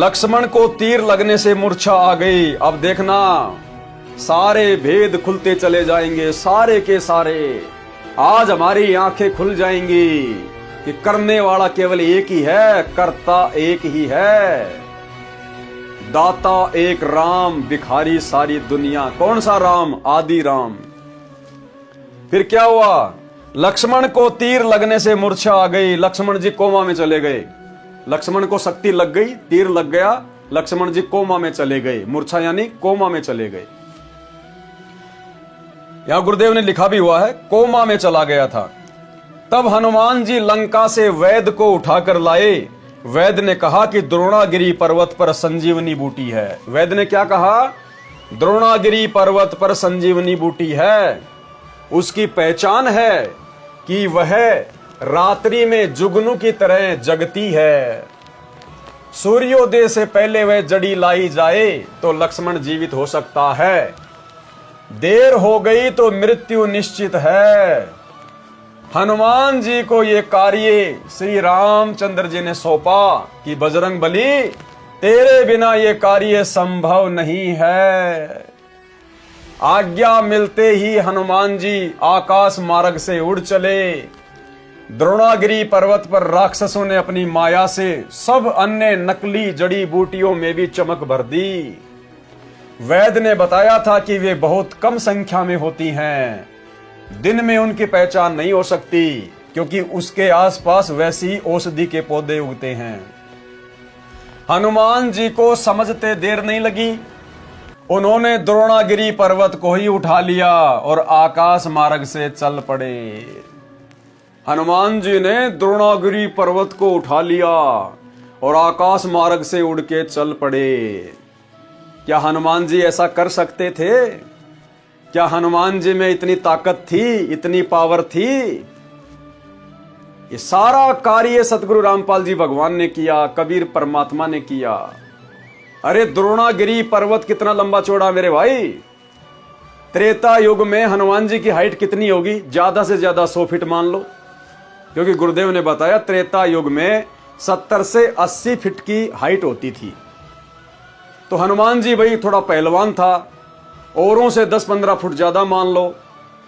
लक्ष्मण को तीर लगने से मूर्छा आ गई। अब देखना सारे भेद खुलते चले जाएंगे, सारे के सारे। आज हमारी आंखें खुल जाएंगी कि करने वाला केवल एक ही है, कर्ता एक ही है, दाता एक राम, भिखारी सारी दुनिया। कौन सा राम? आदि राम। फिर क्या हुआ? लक्ष्मण को तीर लगने से मूर्छा आ गई। लक्ष्मण जी कोमा में चले गए। लक्ष्मण को शक्ति लग गई, तीर लग गया, लक्ष्मण जी कोमा में चले गए। मूर्छा यानी कोमा में चले गए। यहां गुरुदेव ने लिखा भी हुआ है, कोमा में चला गया था। तब हनुमान जी लंका से वैद को उठाकर लाए। वैद ने कहा कि द्रोणागिरी पर्वत पर संजीवनी बूटी है। वैद ने क्या कहा? द्रोणागिरी पर्वत पर संजीवनी बूटी है। उसकी पहचान है कि वह रात्रि में जुगनू की तरह जगती है। सूर्योदय से पहले वह जड़ी लाई जाए तो लक्ष्मण जीवित हो सकता है। देर हो गई तो मृत्यु निश्चित है। हनुमान जी को यह कार्य श्री रामचंद्र जी ने सौंपा कि बजरंग बली, तेरे बिना यह कार्य संभव नहीं है। आज्ञा मिलते ही हनुमान जी आकाश मार्ग से उड़ चले। द्रोणागिरी पर्वत पर राक्षसों ने अपनी माया से सब अन्य नकली जड़ी बूटियों में भी चमक भर दी। वैद ने बताया था कि वे बहुत कम संख्या में होती हैं, दिन में उनकी पहचान नहीं हो सकती, क्योंकि उसके आसपास वैसी औषधि के पौधे उगते हैं। हनुमान जी को समझते देर नहीं लगी। उन्होंने द्रोणागिरी पर्वत को ही उठा लिया और आकाश मार्ग से चल पड़े। हनुमान जी ने द्रोणागिरी पर्वत को उठा लिया और आकाश मार्ग से उड़ के चल पड़े। क्या हनुमान जी ऐसा कर सकते थे? क्या हनुमान जी में इतनी ताकत थी, इतनी पावर थी? ये सारा कार्य सतगुरु रामपाल जी भगवान ने किया, कबीर परमात्मा ने किया। अरे द्रोणागिरी पर्वत कितना लंबा चौड़ा मेरे भाई। त्रेता युग में हनुमान जी की हाइट कितनी होगी? ज्यादा से ज्यादा 100 फीट मान लो, क्योंकि गुरुदेव ने बताया त्रेता युग में 70 से 80 फीट की हाइट होती थी। तो हनुमान जी भाई थोड़ा पहलवान था, औरों से 10-15 फुट ज्यादा मान लो।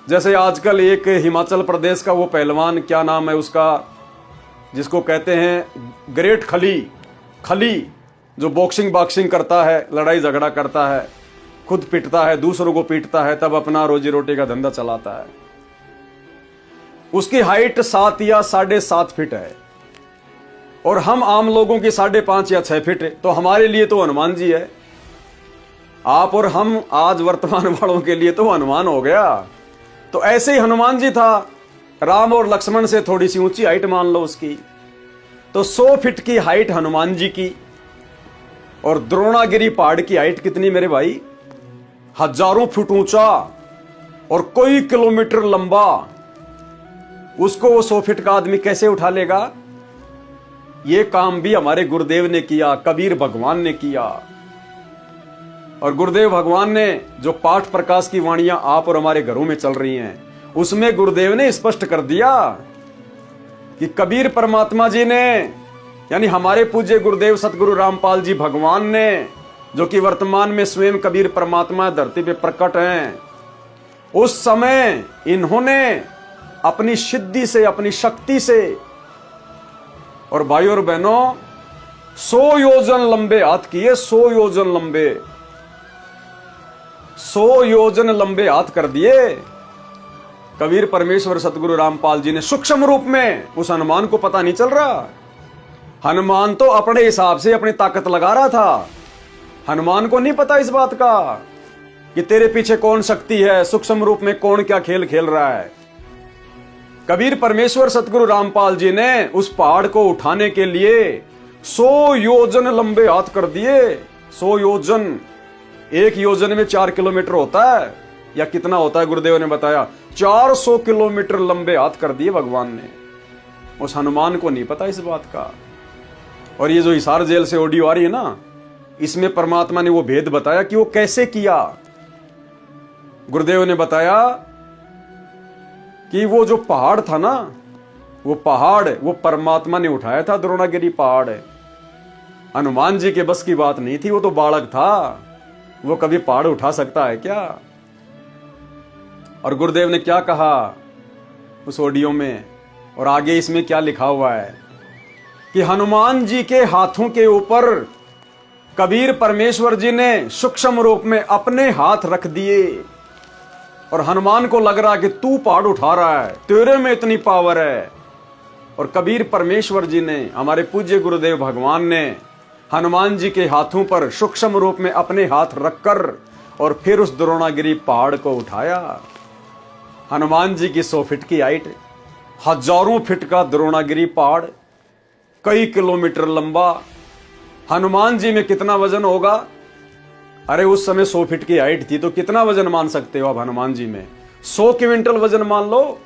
जैसे आजकल एक हिमाचल प्रदेश का वो पहलवान, क्या नाम है उसका, जिसको कहते हैं ग्रेट खली, जो बॉक्सिंग करता है, लड़ाई झगड़ा करता है, खुद पिटता है, दूसरों को पीटता है, तब अपना रोजी रोटी का धंधा चलाता है। उसकी हाइट 7 या 7.5 फीट है और हम आम लोगों की 5.5 या 6 फीट है। तो हमारे लिए तो हनुमान जी है। आप और हम आज वर्तमान वालों के लिए तो हनुमान हो गया। तो ऐसे ही हनुमान जी था। राम और लक्ष्मण से थोड़ी सी ऊंची हाइट मान लो उसकी। तो 100 फीट की हाइट हनुमान जी की। और द्रोणागिरी पहाड़ की हाइट कितनी मेरे भाई? हजारों फुट ऊंचा और कई किलोमीटर लंबा। उसको वो 100 फीट का आदमी कैसे उठा लेगा? ये काम भी हमारे गुरुदेव ने किया, कबीर भगवान ने किया। और गुरुदेव भगवान ने जो पाठ प्रकाश की वाणियां आप और हमारे घरों में चल रही हैं, उसमें गुरुदेव ने स्पष्ट कर दिया कि कबीर परमात्मा जी ने, यानी हमारे पूज्य गुरुदेव सतगुरु रामपाल जी भगवान ने, जो कि वर्तमान में स्वयं कबीर परमात्मा धरती पे प्रकट हैं, उस समय इन्होंने अपनी सिद्धि से, अपनी शक्ति से, और भाइयों और बहनों 100 योजन लंबे हाथ किए। 100 योजन लंबे, 100 योजन लंबे हाथ कर दिए कबीर परमेश्वर सतगुरु रामपाल जी ने सूक्ष्म रूप में। उस हनुमान को पता नहीं चल रहा। हनुमान तो अपने हिसाब से अपनी ताकत लगा रहा था। हनुमान को नहीं पता इस बात का कि तेरे पीछे कौन शक्ति है, सूक्ष्म रूप में कौन क्या खेल खेल रहा है। कबीर परमेश्वर सतगुरु रामपाल जी ने उस पहाड़ को उठाने के लिए 100 योजन लंबे हाथ कर दिए। 100 योजन, एक योजन में 4 किलोमीटर होता है, या कितना होता है गुरुदेव ने बताया, 400 किलोमीटर लंबे हाथ कर दिए भगवान ने। उस हनुमान को नहीं पता इस बात का। और ये जो हिसार जेल से ऑडियो आ रही है ना, इसमें परमात्मा ने वो भेद बताया कि वो कैसे किया। गुरुदेव ने बताया कि वो जो पहाड़ था ना, वो पहाड़ वो परमात्मा ने उठाया था, द्रोणागिरी पहाड़ है। हनुमान जी के बस की बात नहीं थी, वो तो बालक था, वो कभी पहाड़ उठा सकता है क्या? और गुरुदेव ने क्या कहा उस ऑडियो में, और आगे इसमें क्या लिखा हुआ है कि हनुमान जी के हाथों के ऊपर कबीर परमेश्वर जी ने सूक्ष्म रूप में अपने हाथ रख दिए, और हनुमान को लग रहा कि तू पहाड़ उठा रहा है, तेरे में इतनी पावर है। और कबीर परमेश्वर जी ने, हमारे पूज्य गुरुदेव भगवान ने हनुमान जी के हाथों पर सूक्ष्म रूप में अपने हाथ रखकर और फिर उस द्रोणागिरी पहाड़ को उठाया। हनुमान जी की 100 फीट की हाइट, हजारों फीट का द्रोणागिरी पहाड़, कई किलोमीटर लंबा। हनुमान जी में कितना वजन होगा? अरे उस समय 100 फीट की हाइट थी, तो कितना वजन मान सकते हो आप हनुमान जी में? 100 क्विंटल वजन मान लो,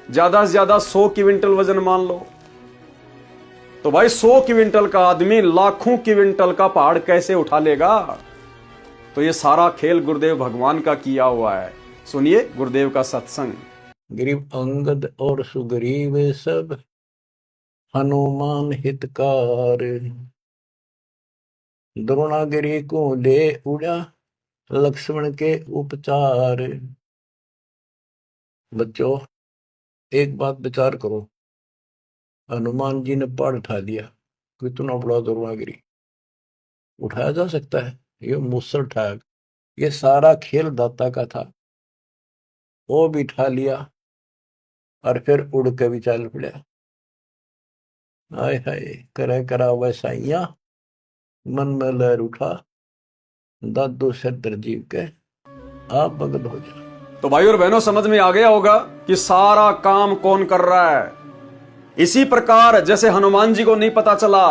ज्यादा से ज्यादा 100 क्विंटल वजन मान लो। तो भाई 100 क्विंटल का आदमी लाखों क्विंटल का पहाड़ कैसे उठा लेगा? तो ये सारा खेल गुरुदेव भगवान का किया हुआ है। सुनिए गुरुदेव का सत्संग। ग्रीव अंगद और सुग्रीव सब हनुमान हितकार, द्रोणागिरी को ले उड़ा लक्ष्मण के उपचार। बच्चों, एक बात विचार करो, हनुमान जी ने पहाड़ उठा लिया, कितना बड़ा द्रोणागिरी उठाया जा सकता है? ये मूसल उठाया, ये सारा खेल दाता का था, वो भी उठा लिया और फिर उड़ के भी चल पड़ा। हाय हाय, करे करा वैसाइया, मन में लहर उठा, दादू से दरजीव के आप बगल हो जा। तो भाई और बहनों, समझ में आ गया होगा कि सारा काम कौन कर रहा है। इसी प्रकार जैसे हनुमान जी को नहीं पता चला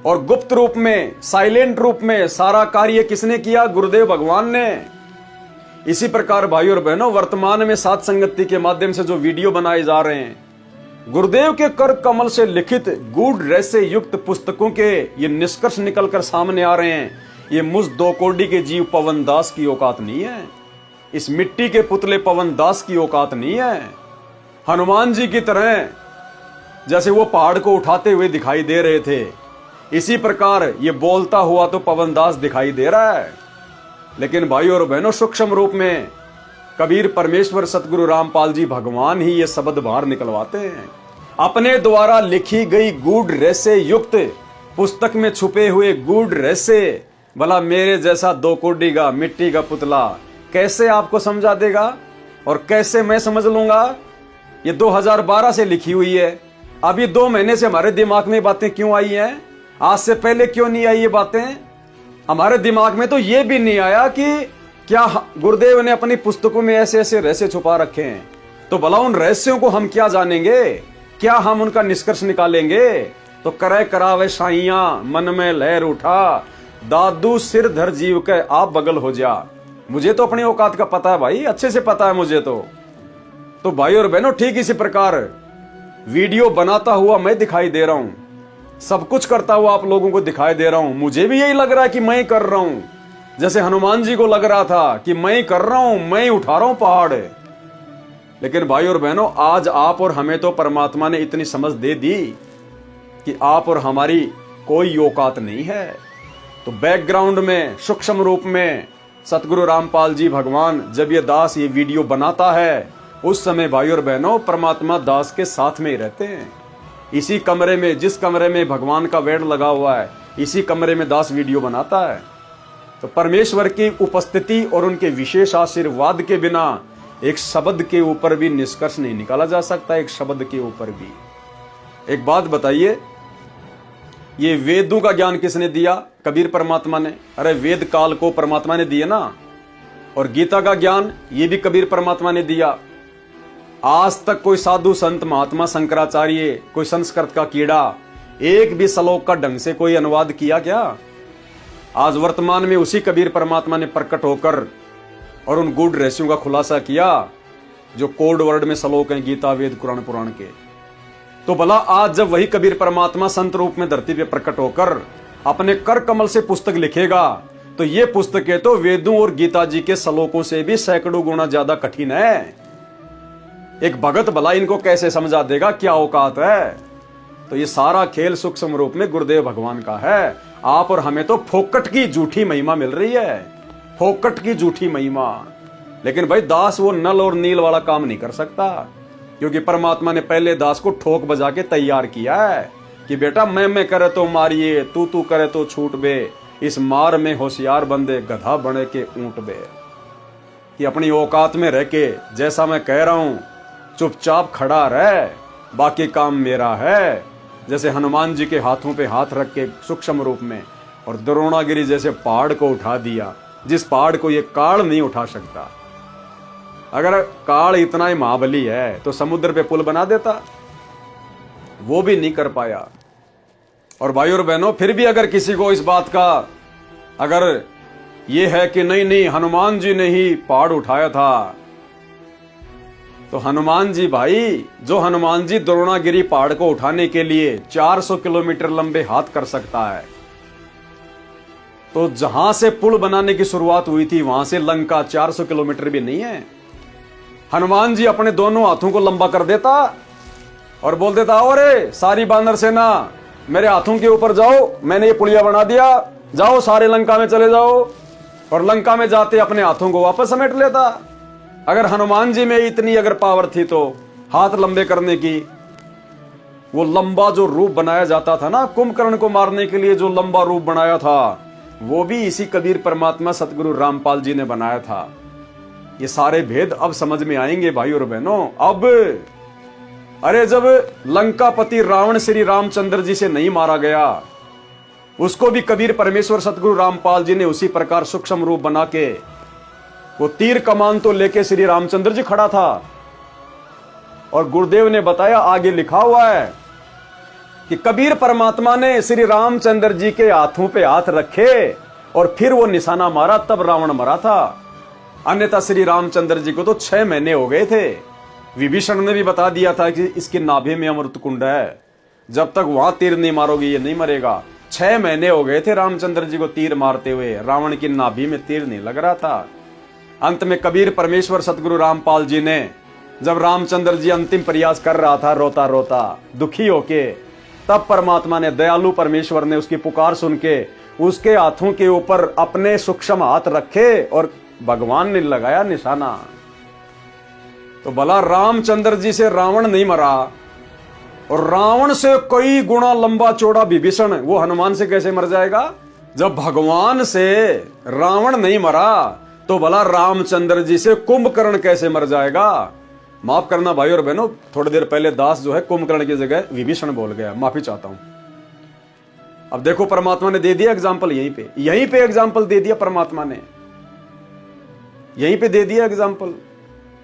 और गुप्त रूप में, साइलेंट रूप में सारा कार्य किसने किया? गुरुदेव भगवान ने। इसी प्रकार भाई और बहनों, वर्तमान में साथ संगति के माध्यम से जो वीडियो बनाए जा रहे हैं, गुरुदेव के कर कमल से लिखित गूढ़ रहस्य युक्त पुस्तकों के ये निष्कर्ष निकलकर सामने आ रहे हैं। ये मुझ 2 कोड़ी के जीव पवन दास की औकात नहीं है, इस मिट्टी के पुतले पवन दास की औकात नहीं है। हनुमान जी की तरह जैसे वो पहाड़ को उठाते हुए दिखाई दे रहे थे, इसी प्रकार ये बोलता हुआ तो पवन दास दिखाई दे रहा है। लेकिन भाई और बहनों, सूक्ष्म रूप में कबीर परमेश्वर सतगुरु रामपाल जी भगवान ही ये शब्द बाहर निकलवाते हैं। अपने द्वारा लिखी गई गूढ़ रहस्य युक्त पुस्तक में छुपे हुए गूढ़ रहस्य, भला मेरे जैसा 2 कोड़ी का मिट्टी का पुतला कैसे आपको समझा देगा और कैसे मैं समझ लूंगा? ये 2012 से लिखी हुई है, अभी 2 महीने से हमारे दिमाग में बातें क्यों आई हैं? आज से पहले क्यों नहीं आई ये बातें? हमारे दिमाग में तो ये भी नहीं आया कि क्या गुरुदेव ने अपनी पुस्तकों में ऐसे ऐसे रहस्य छुपा रखे हैं। तो भला उन रहस्यों को हम क्या जानेंगे? क्या हम उनका निष्कर्ष निकालेंगे? तो करे करावे साइया, मन में लहर उठा, दादू सिर धर जीव के आप बगल हो जा। मुझे तो अपनी औकात का पता है भाई, अच्छे से पता है मुझे तो भाई और बहनों, ठीक इसी प्रकार वीडियो बनाता हुआ मैं दिखाई दे रहा हूं, सब कुछ करता हुआ आप लोगों को दिखाई दे रहा हूं। मुझे भी यही लग रहा है कि मैं कर रहा हूं, जैसे हनुमान जी को लग रहा था कि मैं कर रहा हूं, मैं उठा रहा हूं पहाड़। लेकिन भाई और बहनों, आज आप और हमें तो परमात्मा ने इतनी समझ दे दी कि आप और हमारी कोई औकात नहीं है। तो बैकग्राउंड में, सूक्ष्म रूप में सतगुरु रामपाल जी भगवान जब ये दास ये वीडियो बनाता है, उस समय भाई और बहनों परमात्मा दास के साथ में ही रहते हैं। इसी कमरे में, जिस कमरे में भगवान का वेड लगा हुआ है, इसी कमरे में दास वीडियो बनाता है। तो परमेश्वर की उपस्थिति और उनके विशेष आशीर्वाद के बिना एक शब्द के ऊपर भी निष्कर्ष नहीं निकाला जा सकता। एक शब्द के ऊपर भी। एक बात बताइए, ये वेदों का ज्ञान किसने दिया? कबीर परमात्मा ने। अरे वेद काल को परमात्मा ने दिया ना। और गीता का ज्ञान ये भी कबीर परमात्मा ने दिया। आज तक कोई साधु संत महात्मा शंकराचार्य, कोई संस्कृत का कीड़ा एक भी श्लोक का ढंग से कोई अनुवाद किया क्या? आज वर्तमान में उसी कबीर परमात्मा ने प्रकट होकर और उन गूढ़ रहस्यों का खुलासा किया जो कोड वर्ड में श्लोक हैं गीता, वेद, कुरान, पुराण के। तो भला आज जब वही कबीर परमात्मा संत रूप में धरती पे प्रकट होकर अपने कर कमल से पुस्तक लिखेगा, तो ये पुस्तकें तो वेदों और गीता जी के श्लोकों से भी सैकड़ों गुना ज्यादा कठिन है। एक भगत भला इनको कैसे समझा देगा? क्या औकात है? तो ये सारा खेल सूक्ष्म रूप में गुरुदेव भगवान का है। आप और हमें तो फोकट की झूठी महिमा मिल रही है, फोकट की झूठी महिमा। लेकिन भाई दास वो नल और नील वाला काम नहीं कर सकता, क्योंकि परमात्मा ने पहले दास को ठोक बजा के तैयार किया है कि बेटा मैं करे तो मारिए, तू करे तो छूट बे, इस मार में होशियार बंदे गधा बने के ऊंट बे। कि अपनी औकात में रह के जैसा मैं कह रहा हूं चुपचाप खड़ा रह, बाकी काम मेरा है। जैसे हनुमान जी के हाथों पे हाथ रख के सूक्ष्म रूप में, और द्रोणागिरी जैसे पहाड़ को उठा दिया, जिस पहाड़ को ये काल नहीं उठा सकता। अगर काल इतना ही महाबली है तो समुद्र पे पुल बना देता, वो भी नहीं कर पाया। और भाई और बहनों, फिर भी अगर किसी को इस बात का अगर ये है कि नहीं हनुमान जी ने ही पहाड़ उठाया था, तो हनुमान जी भाई, जो हनुमान जी द्रोणागिरी पहाड़ को उठाने के लिए 400 किलोमीटर लंबे हाथ कर सकता है, तो जहां से पुल बनाने की शुरुआत हुई थी वहां से लंका 400 किलोमीटर भी नहीं है। हनुमान जी अपने दोनों हाथों को लंबा कर देता और बोल देता, अरे सारी बानर सेना मेरे हाथों के ऊपर जाओ, मैंने ये पुलिया बना दिया, जाओ सारे लंका में चले जाओ। और लंका में जाते अपने हाथों को वापस समेट लेता। अगर हनुमान जी में इतनी अगर पावर थी तो हाथ लंबे करने की, वो लंबा जो रूप बनाया जाता था ना, कुंभकर्ण को मारने के लिए जो लंबा रूप बनाया था, वो भी इसी कबीर परमात्मा सतगुरु रामपाल जी ने बनाया था। ये सारे भेद अब समझ में आएंगे भाई और बहनों। अब अरे जब लंकापति रावण श्री रामचंद्र जी से नहीं मारा गया, उसको भी कबीर परमेश्वर सतगुरु रामपाल जी ने उसी प्रकार सूक्ष्म रूप बना के, वो तीर कमान तो लेके श्री रामचंद्र जी खड़ा था, और गुरुदेव ने बताया, आगे लिखा हुआ है कि कबीर परमात्मा ने श्री रामचंद्र जी के हाथों पे हाथ रखे और फिर वो निशाना मारा, तब रावण मरा था। अन्यथा श्री रामचंद्र जी को तो 6 महीने हो गए थे। विभीषण ने भी बता दिया था कि इसकी नाभि में अमृत कुंड है, जब तक वहां तीर नहीं मारोगे ये नहीं मरेगा। 6 महीने हो गए थे रामचंद्र जी को तीर मारते हुए, रावण की नाभि में तीर नहीं लग रहा था। अंत में कबीर परमेश्वर सतगुरु रामपाल जी ने, जब रामचंद्र जी अंतिम प्रयास कर रहा था रोता रोता दुखी होके, तब परमात्मा ने, दयालु परमेश्वर ने उसकी पुकार सुन के उसके हाथों के ऊपर अपने सूक्ष्म हाथ रखे और भगवान ने लगाया निशाना। तो भला रामचंद्र जी से रावण नहीं मरा, और रावण से कई गुना लंबा चौड़ा विभीषण, वो हनुमान से कैसे मर जाएगा? जब भगवान से रावण नहीं मरा तो भला रामचंद्र जी से कुंभकर्ण कैसे मर जाएगा? माफ करना भाई और बहनों, थोड़ी देर पहले दास जो है कुंभकर्ण की जगह विभीषण बोल गया, माफी चाहता हूं। अब देखो परमात्मा ने दे दिया एग्जाम्पल, यहीं पे एग्जाम्पल दे दिया परमात्मा ने, यहीं पे दे दिया एग्जाम्पल।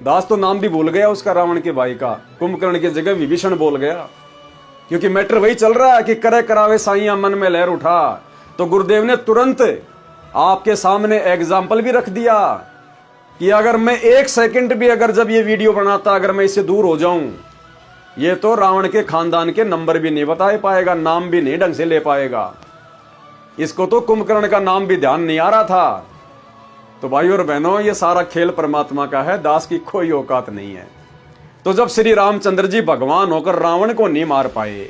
दास तो नाम भी भूल गया उसका, रावण के भाई का, कुंभकर्ण की जगह विभीषण बोल गया, क्योंकि मैटर वही चल रहा है कि करे करावे साईया मन में लहर उठा। तो गुरुदेव ने तुरंत आपके सामने एग्जाम्पल भी रख दिया कि अगर मैं 1 सेकंड भी अगर जब ये वीडियो बनाता, अगर मैं इससे दूर हो जाऊं, ये तो रावण के खानदान के नंबर भी नहीं बता पाएगा, नाम भी नहीं ढंग से ले पाएगा। इसको तो कुंभकर्ण का नाम भी ध्यान नहीं आ रहा था। तो भाई और बहनों, ये सारा खेल परमात्मा का है, दास की कोई औकात नहीं है। तो जब श्री रामचंद्र जी भगवान होकर रावण को नहीं मार पाए,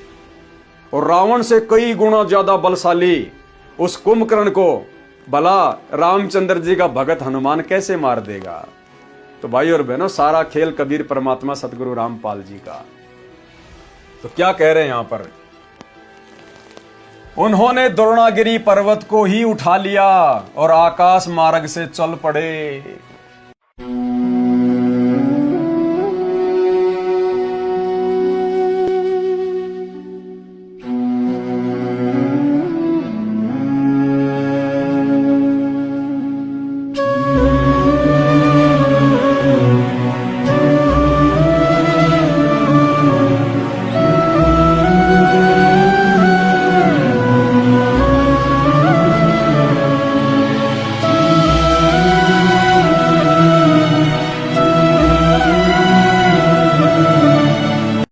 और रावण से कई गुना ज्यादा बलशाली उस कुंभकर्ण को भला रामचंद्र जी का भगत हनुमान कैसे मार देगा? तो भाई और बहनों, सारा खेल कबीर परमात्मा सतगुरु रामपाल जी का। तो क्या कह रहे हैं यहां पर? उन्होंने द्रोणागिरी पर्वत को ही उठा लिया और आकाश मार्ग से चल पड़े।